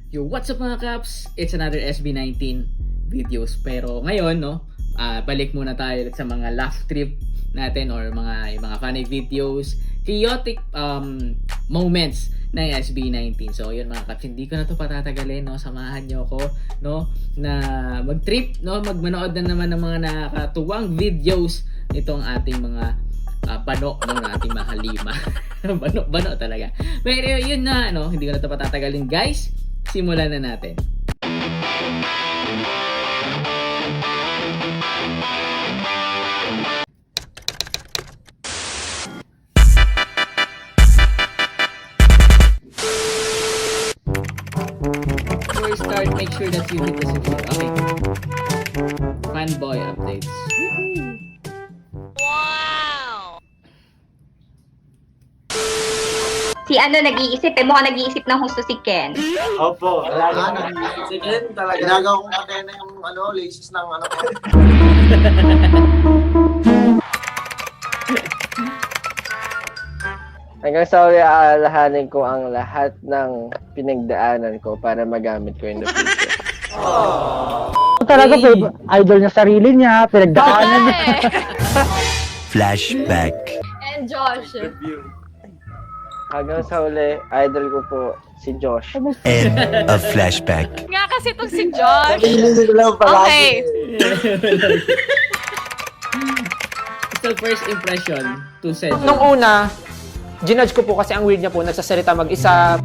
Yo, what's up mga Caps? It's another SB19 videos. Pero ngayon, no, balik muna tayo sa mga laugh trip natin or mga funny videos, chaotic moments ng SB19. So, yun mga Caps, hindi ko na to patatagalin, no. Samahan niyo ako, no, na mag-trip, no, magmanood na naman ng mga nakakatuwang videos nitong ating mga bano ng ating mga halima. bano talaga. Pero yun na, no, hindi ko na to patatagalin, guys. Simulan na natin. Before we start, make sure that you hit the subscribe. Okay. Fanboy updates. Si ano nag-iisip eh, mukhang nag-iisip ng husto si Ken. Opo, wala na. Si Ken talaga. Ginagawa kong kadena yung laces ng ano ko. Hanggang sa uli, aalahanin ko ang lahat ng pinagdaanan ko para magamit ko in the future. Talaga, idol niya sarili niya, pinagdaanan niya. Flashback. And Josh. Hanggang sa uli, idol ko po si Josh. And a flashback. Nga kasi itong si Josh. Hindi ko lang Okay. So, first impression to set. Nung una, ginudge ko po kasi ang weird niya po, nagsasalita mag-isa.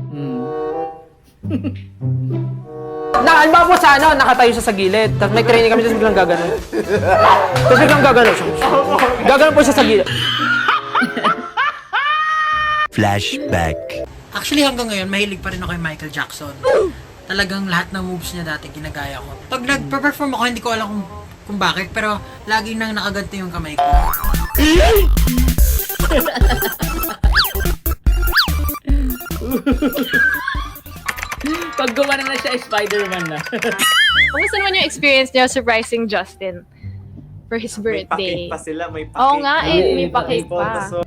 Halimbawa po sa nakatayo siya sa gilid. Tapos may training kami, tapos biglang gaganon. Tapos biglang gaganon siya. Gaganon po siya sa gilid. Flashback. Actually, hanggang ngayon, mahilig pa rin ako kay Michael Jackson. Talagang lahat ng moves niya dati, ginagaya ko. Pag nag-perform ako, hindi ko alam kung bakit, pero lagi nang nakaganti yung kamay ko. Pag gumana na siya, Spider-Man na. Kumusta naman yung experience niya surprising Justin for his birthday? May pakit pa sila, may pakit. Oo nga may pakit pa. So,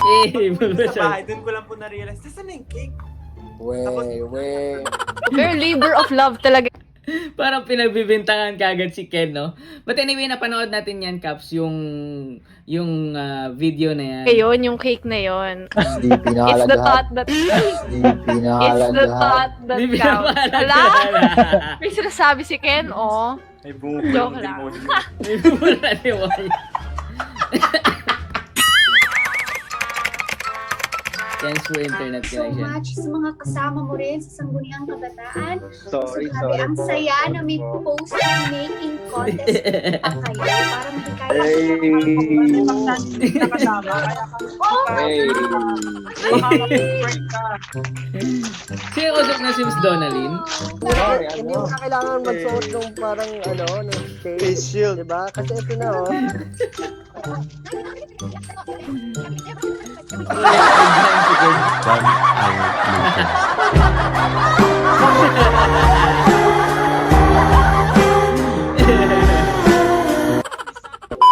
sa bahay, dun ko lang po na-realize, saan na yung cake? Very labor of love talaga. Parang pinagbibintangan kagad si Ken, no? But anyway, napanood natin yan, Caps, yung video na yan. Ngayon, yung cake na yon. Hindi It's the pinahalagahan. thought that Hindi it's the pinahalagahan. thought that Di counts. pinapaalala. Ala? May sinasabi si Ken, oh. May bumubulo Joke ng lang. demonyo. May bumula ni Wally. Thanks for internet So connection. much sa mga kasama mo rin sa Sangguniang Kabataan. Sorry. Grabe, ang saya na may post-making contest pa kayo para mahikayat Sino usap na si Miss Donalyn? Hindi mo na kailangan magsuot ng parang ng Face shield. Diba? Kasi ito na, oh. One hour later.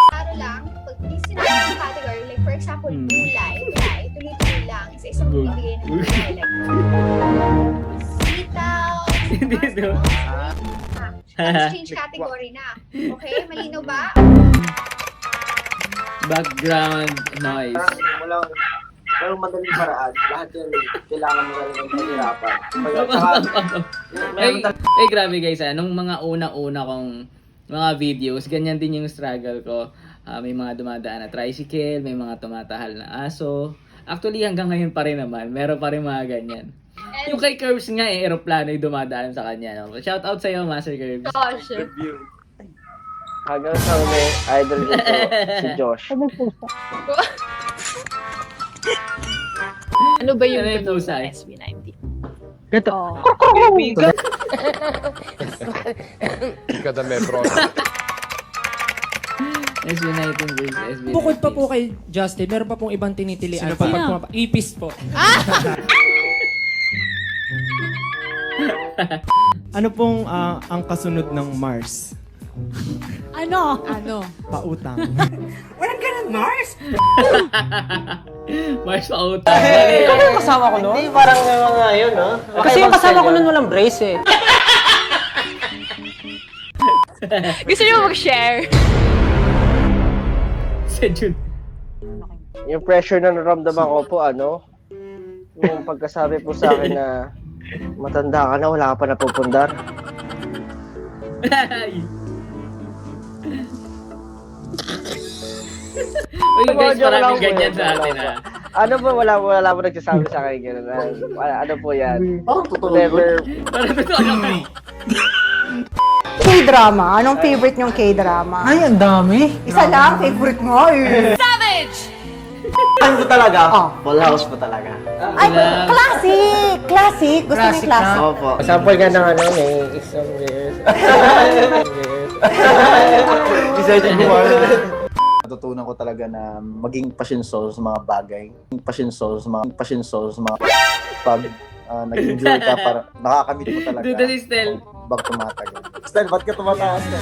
Para lang, pag sinabi ng category, like for example, gulay, tuloy-tuloy lang, sa isang bibigay ng gulay, like sitaw, Dito. let's change category na. Okay? Malinaw ba? Background noise. Walang madaling paraan. Lahat yan, kailangan mo lang ng pahirapan. Ay, grabe guys, nung mga una-una kong mga videos, ganyan din yung struggle ko. May mga dumadaan na tricycle, may mga tumatahal na aso. Actually, hanggang ngayon pa rin naman, meron pa rin mga ganyan. Yung kay Curbs nga aeroplano yung dumadaan sa kanya. No? Shout out sa'yo, Master Curbs. Josh. Hanggang sa uli, idol ko po si Josh. Ano ba yung Ano yung ganun pusay? ng SB19? Ganito. Oh. SB19 versus SB19. Bukod pa po kay Justin, meron pa pong ibang tinitilian. Ipis po. Ano pong ang kasunod ng Mars? Ano? Pautang. Walang ganun, Mars! Mars pa-outa. Ikaw ba yung kasama ko noon? Hindi, parang may mga yun, no? Kasi yung kasama ko noon walang brace eh. Gusto niyo mag-share? Si Jun. Yung pressure na naramdaman ko po, yung pagkasabi po sa akin na matanda ka na, wala ka pa napupundar. Uy guys, Joke lang maraming po ganyan yun, sa atin joke ha. Ano po, wala po nagsasabi sa akin gano'n. Ano po yan? Parang totoo Never, Parang totoo naman. K-drama. Anong favorite niyong K-drama? Ay, ang dami. Isa lang, favorite mo. Ano po talaga? Full house po talaga. Ay, classic! Classic! Gusto mo yung classic? Opo. sample ka ng may isang years. Isa yung natutunan ko talaga na maging pasyenso sa mga bagay. Pasyenso sa mga pag nag-enjoy ka, para nakakamit mo talaga. Duda si Stel. Bag tumatagal. Stel, ba't ka tumataas ka?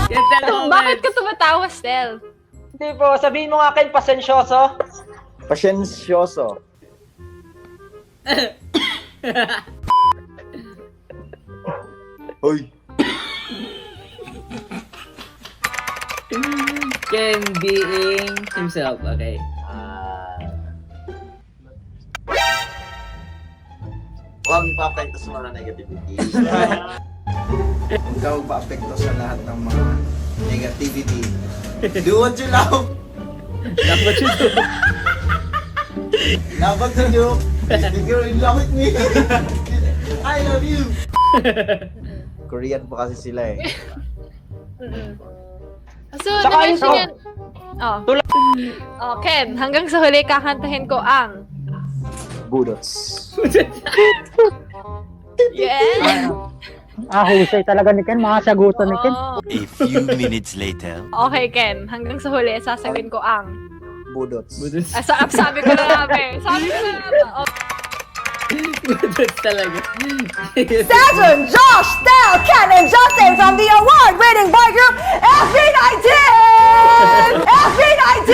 Yan, Stel, comment. Bakit ka tumatawa, Stel? Hindi po, sabihin mo nga akin, pasensyoso. Pasyensyoso. Hoy! Ken being himself. Okay. Huwag pa-apekto sa mga negativity. Huwag ka magpa-apekto sa lahat ng mga negativity. Do what you love! Love what you do. Love what you do! If you're in love with me, I love you! Korean pa kasi sila eh. So, na-mention yan. Oh, Ken, hanggang sa huli kakantahin ko ang... Budots. Yeah! Husay talaga ni Ken, mga sagutan ni Ken. Oh. A few minutes later. Okay, Ken, hanggang sa huli, sasabihin ko ang... Budots. Budots. Sabi ko na namin. Sabi ko na namin. Oh. Budots talaga. Saturn, Josh, Stel, Ken, and Justin from the award-winning boy group SB19! SB19!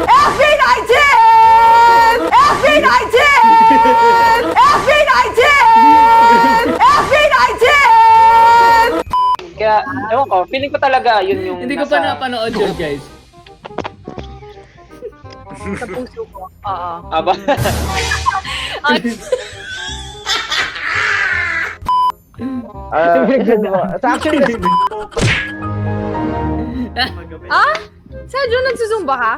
SB19! SB19! SB19! SB19! Kaya, ewan ko, feeling ko talaga yun yung Hindi ko pa napanood yun, guys. Sa puso ko. Oo. Aba? Actually, Ah? Sergio, nagsusumba ka?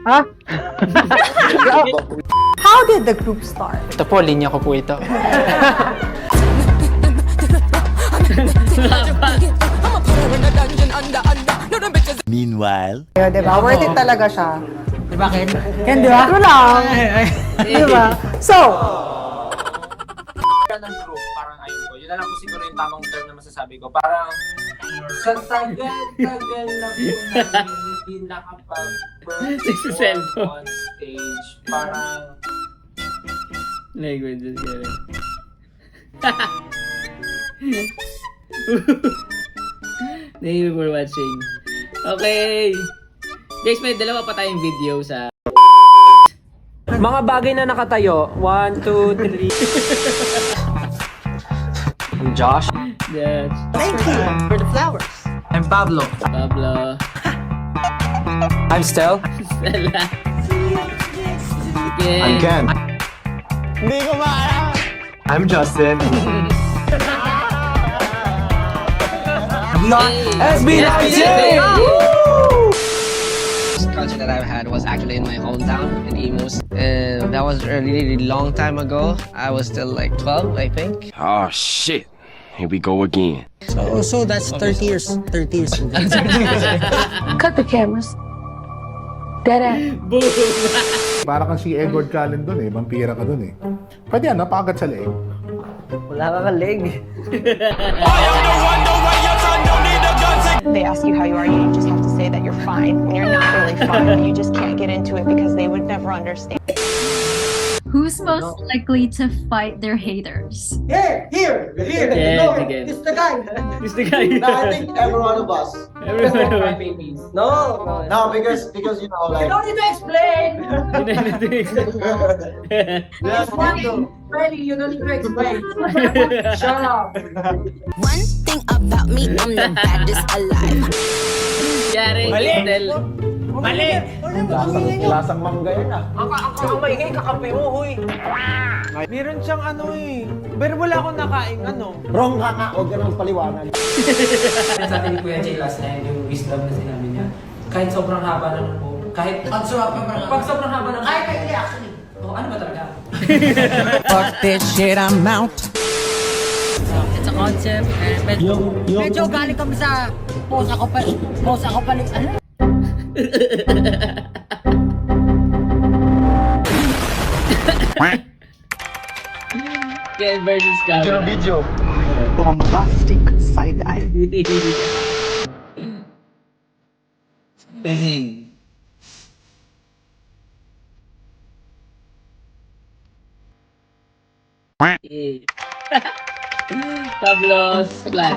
Ha? How did the group start? Ito po, linya ko po ito. Meanwhile, Diba? Worth it talaga siya. Diba, Ken? Yan, diba? Ito lang. Diba? So, ng group, parang ayun ko. Yun na lang po siguro yung tamang term na masasabi ko. Parang sa tagal-tagal na po namin hindi nakapag-perform on stage. Parang Language is good. Thank you for watching. Okay. Guys, may dalawa pa tayong video sa... mga bagay na nakatayo. 1, 2, 3. Josh. Yes. thank you for the flowers. I'm Pablo. Pablo. I'm Stel. Stella. Okay. Ken. hindi ko maalam. I'm Justin. SB19! Concert that I've had was actually in my hometown in Imus, and that was a really long time ago. I was still like 12, I think. oh shit, here we go again. So that's 30 years. 30 years. Cut the cameras. Dead Boom! Para kang si Edward Cullen dun eh, vampira ka dun eh. Pwede yan, napakagat sa leeg. Wala ka leg. They ask you how you are, you just have to say that you're fine when you're not really fine. You just can't get into it because they would never understand. Who's most likely to fight their haters? Yeah, sige. It's the guy. It's the guy. No, I think every one of us. Everyone. Babies. No, because you know, like, need to explain. there's one though. You don't need to explain. Shut up. One thing about me, I'm the baddest alive. Yari, Intel. Mali! Lasang mangga yan ah. Ang maingay kakampi mo, huy. Meron siyang ano eh. Pero wala akong nakain ano. Wrong ka nga, huwag ka nang paliwanag. Sa atin ni Kuya Jay last night, yung wisdom na sinabi niya, kahit sobrang haba ng buhok, kahit pag sobrang haba ng kahit hindi actually. Oh, ano ba talaga? Fuck this shit, I'm out. It's a concept. Medyo galing kami sa post ako pa ano? Ken versus Camera. Video. Bombastic side eye. Pablo's plan.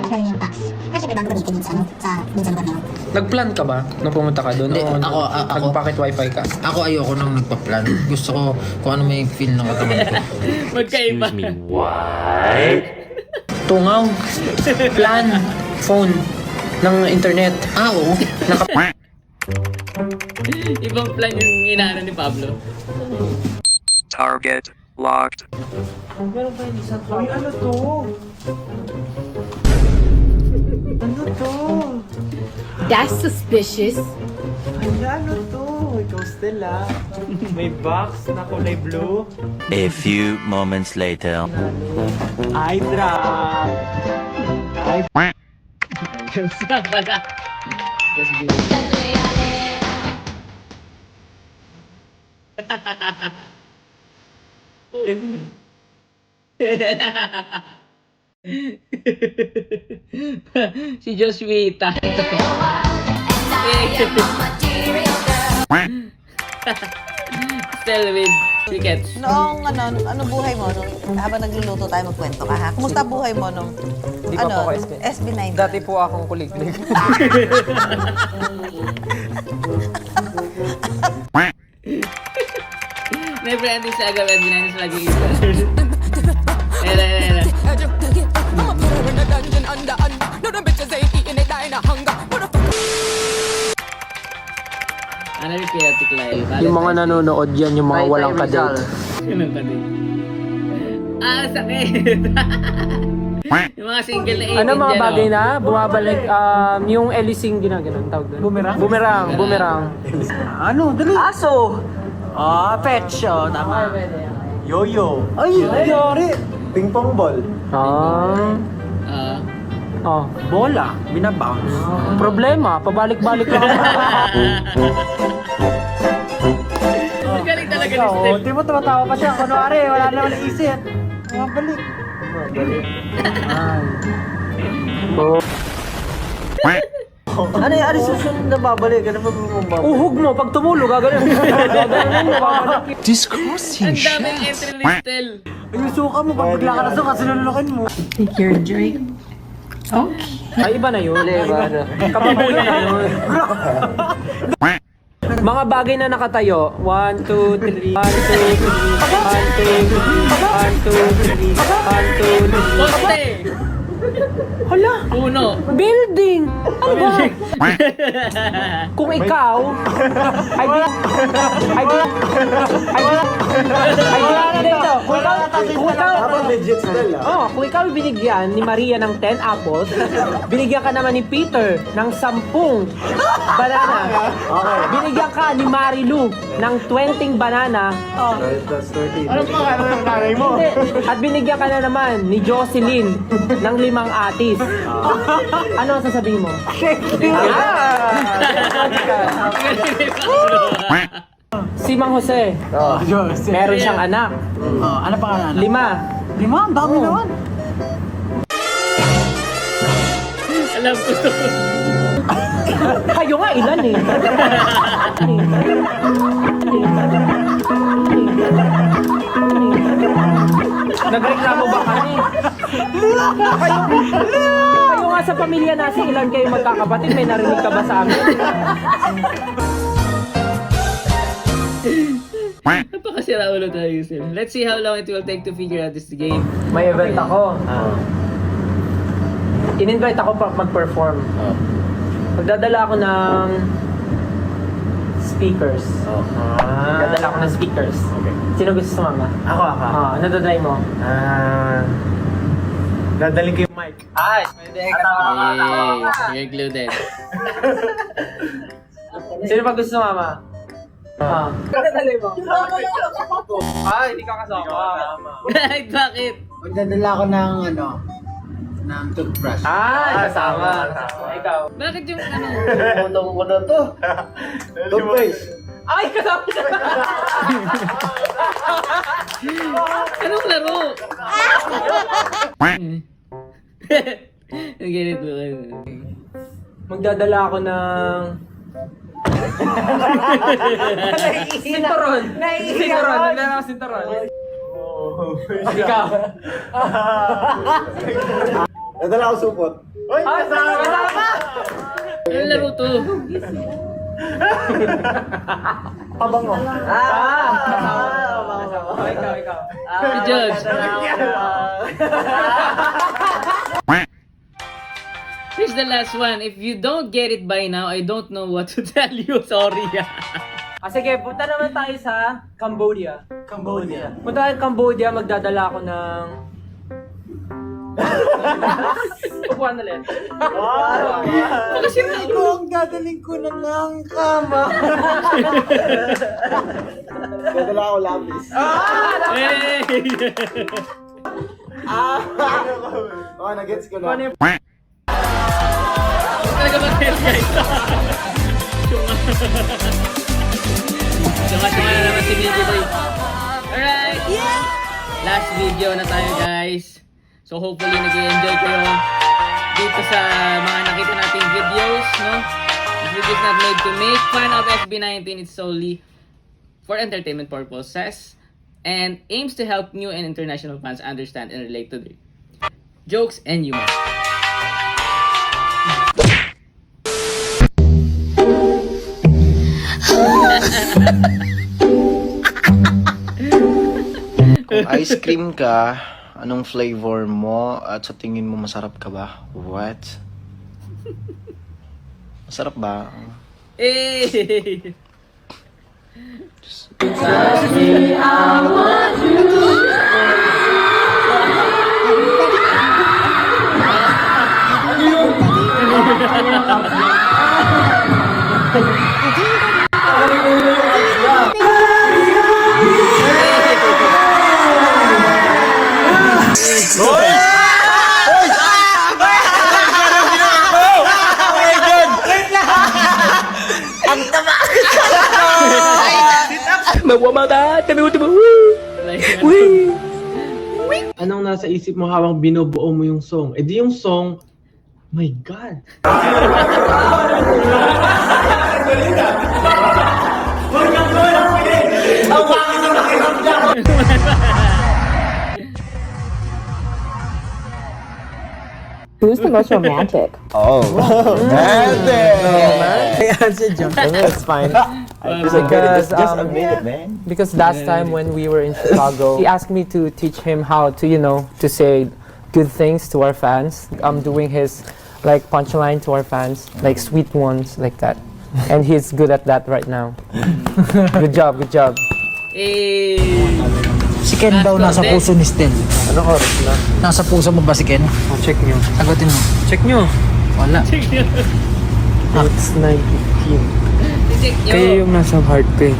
Nag-plan ka ba nung pumunta ka doon? Hindi, O ako. nag-pocket wifi ka? Ako ayoko nang nagpa-plan. Gusto ko kung ano may feel ng katawan ko. Magkaiba. Tungaw, plan, phone, ng internet. Oo. Ibang plan yung inaano ni Pablo. Target locked. Meron ba yung isang Uy, ano to? Ano to? That's suspicious. Ano to? Ikaw Stella. May box na kulay blue. A few moments later. Eye drop. Pala. Si Joshua. Still with tickets. Noong ano buhay mo nung habang nagluluto tayo magkwento ka ha? Kumusta buhay mo nung Di pa po ako SB9? Dati po akong kuliglig. Never ending saga with Binayas lagi isa. Era. Ano yung chaotic live? Yung mga nanonood yan, yung mga walang kadate. Ganun ka din. Sakit! Yung mga single na 18 Ano mga dyan, bagay oh. na bumabalik, yung Elising ginaganon tawag doon? Boomerang. Ano? Dali. Aso. Pet show. Tama. Yo-yo. Ay, yari. Ping pong ball. Bola. Binabounce. Problema, pabalik-balik lang. Magaling talaga ni Steph. Di mo tumatawa pa siya. Kunwari, wala naman naisip. Mabalik. Ano susunod na babalik? Ano ba babalik? Uhog mo, pag tumulo, gagawin mo, babalik. Discoursing Ang daming entry ni Stel. Yung suka mo, pag bigla ka na suka, sinulukin mo. Take your drink. Okay. Ay, iba na yun. Kapabulan na yun. Mga bagay na nakatayo. 1, 2, 3. 1, 2, 3. 1, 2, 3. 1, 2, 3. 1, 2, 3. Poste! Hala! Uno. Building! Ano ba? Kung ikaw kung ikaw binigyan ni Maria ng 10 apples, binigyan ka naman ni Peter ng 10 banana. Binigyan ka ni Marilu ng 20 banana. That's 30. Ano pa ka ng nanay mo? At binigyan ka na naman ni Jocelyn ng 5 atis. Ano ang sasabihin mo? Si Mang Jose, meron siyang anak. Ano pa nga? 5. 5? Ang dami naman. Alam ko to. Kayo nga, ilan eh? Nagreklamo ba kami? Kayo nga sa pamilya natin, ilan kayo magkakapatid? May narinig ka ba sa amin? Napakasira ulo tayo, Yusel. Let's see how long it will take to figure out this game. May event ako. In-invite ako pa mag-perform. Magdadala ako ng speakers. Magdadala ako ng speakers. Okay. Sino gusto sumama? Ako. Ano dadalhin mo? Dadaling ko yung mic. Pwede. Yay! You're included. Sino pa gusto sumama? Dadalhin mo? Hindi ka kasama. Bakit? Magdadala ako ng ng toothbrush. Kasama. Ikaw. Bakit yung ano? Utong ko na to. Toothpaste. Kasama siya. Anong laro? Ganit mo. Magdadala ako ng... Sinturon. Sinturon. Magdadala ako sinturon. Ikaw. Nadala ako supot. Kasama! Anong laro to? Pabango. Ikaw. Si Judge. Here's the last one. If you don't get it by now, I don't know what to tell you. Sorry. Sige, punta naman tayo sa Cambodia. Punta tayo sa Cambodia, magdadala ako ng... Upuan ulit. Ang dadaling ko na ng kama. Nadala ako lapis. Hey! Nagets ko na. Talaga mag-help, guys. Tsunga na naman si Mickey Boy. Alright! Last video na tayo, guys. So hopefully nag-enjoy kayo dito sa mga nakita nating videos, no? This video is not made to make fun of SB19. It's solely for entertainment purposes and aims to help new and international fans understand and relate to their jokes and humor. Kung ice cream ka, anong flavor mo at sa tingin mo masarap ka ba? What? Masarap ba? Hey! Anong nasa isip mo habang binubuo mo yung song? Di yung song, my God. Who's the most romantic? Oh, I answered Johnson. That's fine. Just admit it, man. Because last time when we were in Chicago, he asked me to teach him how to, to say good things to our fans. I'm doing his punchline to our fans, like sweet ones, like that. And he's good at that right now. Good job. Hey! Si Ken daw nasa puso ni Stel. Anong oras na? Nasa puso mo ba si Ken? Check nyo. Sagutin mo. Check nyo. Wala. It's 9:15. Kayo yung nasa heart ko eh.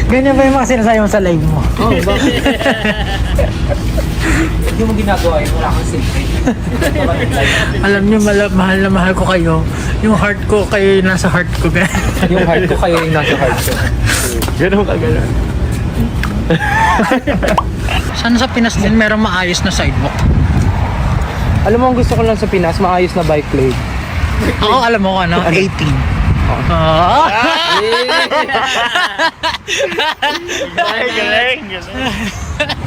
Ganyan ba yung mga sinasabi mo sa live mo? Oh, bakit? Hindi mo ginagawa yun, wala kang secret. Alam niyo, mahal na mahal ko kayo. Yung heart ko, kayo yung nasa heart ko. Yung heart ko, kayo yung nasa heart ko. Ganun ka ganun. Sana sa Pinas din merong maayos na sidewalk. Alam mo, ang gusto ko lang sa Pinas, maayos na bike lane. Ako alam mo 18. Galing.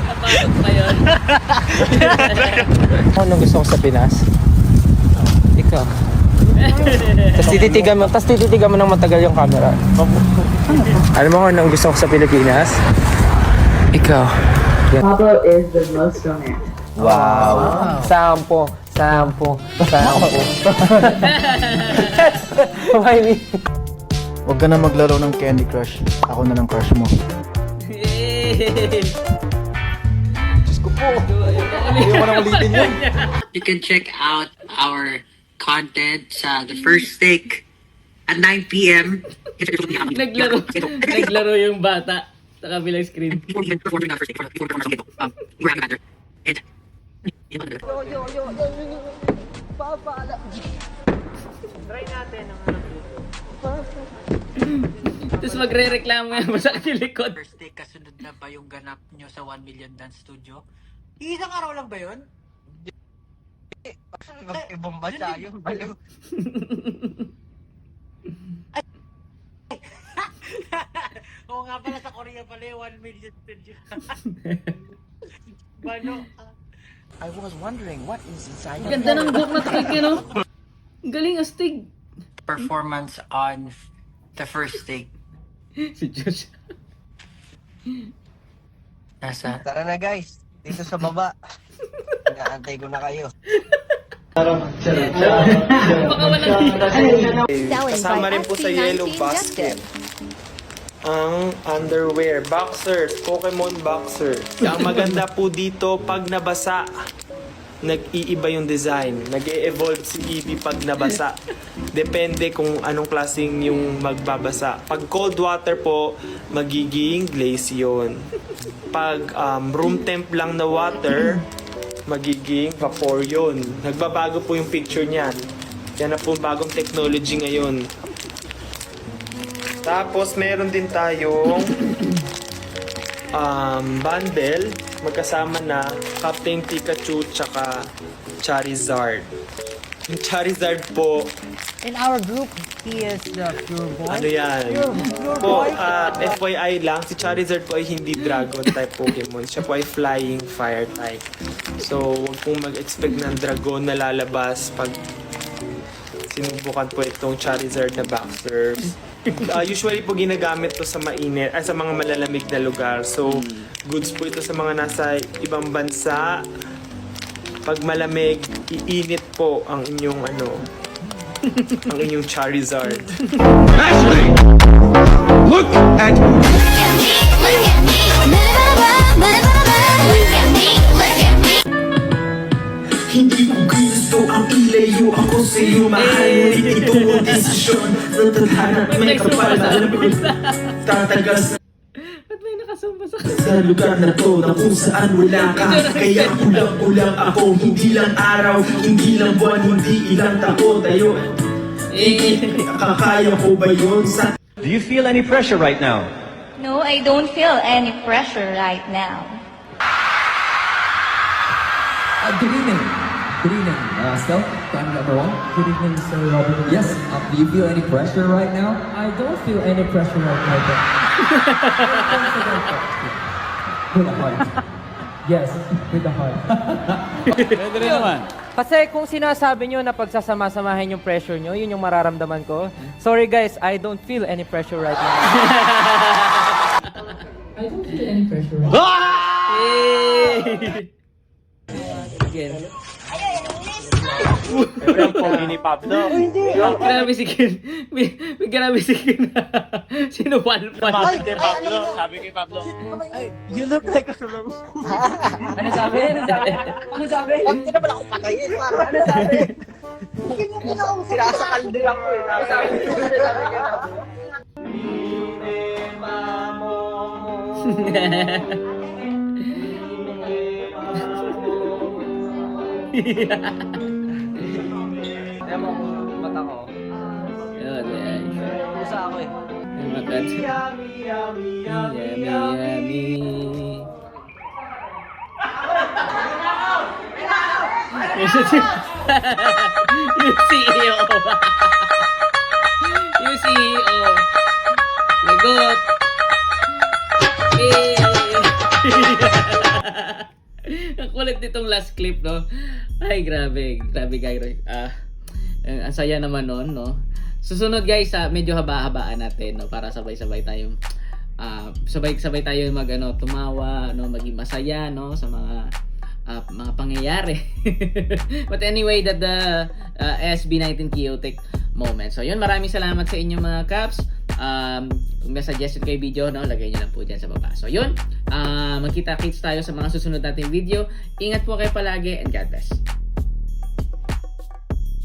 Napasok pa yun. Anong gusto ko sa Pinas? Ikaw. Tapos tititigan mo ng matagal yung camera. Alam mo kung anong gusto ko sa Pilipinas? Ikaw. Pablo is the most romantic. Wow. Sampo. Huwag ka na maglaro ng Candy Crush. Ako na ng crush mo. Diyos ko po. Hindi ko na ulitin yun. You can check out our content sa The First Take at 9 p.m. Naglaro yung bata sa kabilang screen. Try natin ang Tapos magre-reklamo yan sa likod. First Take, kasunod na ba yung ganap nyo sa 1 Million Dance Studio? Isang araw lang ba yun? ibang bansa yung baliw. Oo nga pala, sa Korea pala yung 1 million studio. Bano? I was wondering what is inside Ang ganda ng book na takik, no? Ang galing, astig. Performance on The First Take. Si Josh. Nasa? Tara na guys, dito sa baba. Inaantay ko na kayo. Kasama rin po sa Yellow Basket ang underwear, boxers, Pokemon boxers. Ang maganda po dito, pag nabasa, nag-iiba yung design. Nag-e-evolve si Eevee pag nabasa. Depende kung anong klaseng yung magbabasa. Pag cold water po, magiging glaze yun. Pag room temp lang na water, magiging vapor yun. Nagbabago po yung picture niyan. Yan na po bagong technology ngayon. Tapos meron din tayong bundle. Magkasama na Captain Pikachu tsaka Charizard. Yung Charizard po, In our group, he is the pure boy. ano yan? Pure Po, boy. FYI lang, si Charizard po ay hindi dragon type Pokemon. Siya po ay flying fire type. So, huwag pong mag-expect ng dragon na lalabas pag sinubukan po itong Charizard na boxers. Usually po ginagamit to sa mainit, sa mga malalamig na lugar. So, goods po ito sa mga nasa ibang bansa. Pag malamig, iinit po ang inyong ang inyong Charizard. Ashley! Look at Hindi ko gusto ang ilayo ako sa iyo, mahal. Ngunit ito ang desisyon sa tadhana at may kapal na alam ko tatagal Ba't may nakasumba sa sa lugar na to na kung saan wala ka. Kaya kulang-kulang ako, hindi lang araw, hindi lang buwan, hindi ilang taon tayo. Kakaya ko ba yun sa... Do you feel any pressure right now? No, I don't feel any pressure right now. Good evening. Good evening. Steph, time number 1. Good evening, Sir Robert. Yes. Do you feel any pressure right now? I don't feel any pressure right now. With the heart. Yes, with the heart. Pwede rin naman. Kasi kung sinasabi nyo na pagsasama-samahin yung pressure nyo, yun yung mararamdaman ko. Sorry guys, I don't feel any pressure right now. I don't feel any pressure right Yay! Again. Ang pogi ni Pablo. Grabe si Ken. May grabe si Ken. Sino Walpan? Sabi kay Pablo. You look like a... Ano sabi? Huwag ka naman ako patayin. Ano sabi? Sinasakal din ako eh. Alam mo kung mata ko. Yun, yan. Pusa ako eh. Yung makat. Yummy, yummy. Yung CEO. Yung CEO. Sagot! Ang kulit nitong last clip, no? Ay, grabe. Grabe, guys. Ang saya naman nun, no? Susunod, guys, medyo haba-habaan natin, no? Para sabay-sabay tayong sabay-sabay tayo tumawa, no? Maging masaya, no? Sa mga pangyayari. But anyway, the SB19 chaotic moment. So, yun. Maraming salamat sa inyo, mga Caps. Kung may suggestion kayo video, no, lagay nyo lang po dyan sa baba. So, yun. Magkita-kits tayo sa mga susunod nating video. Ingat po kayo palagi and God bless.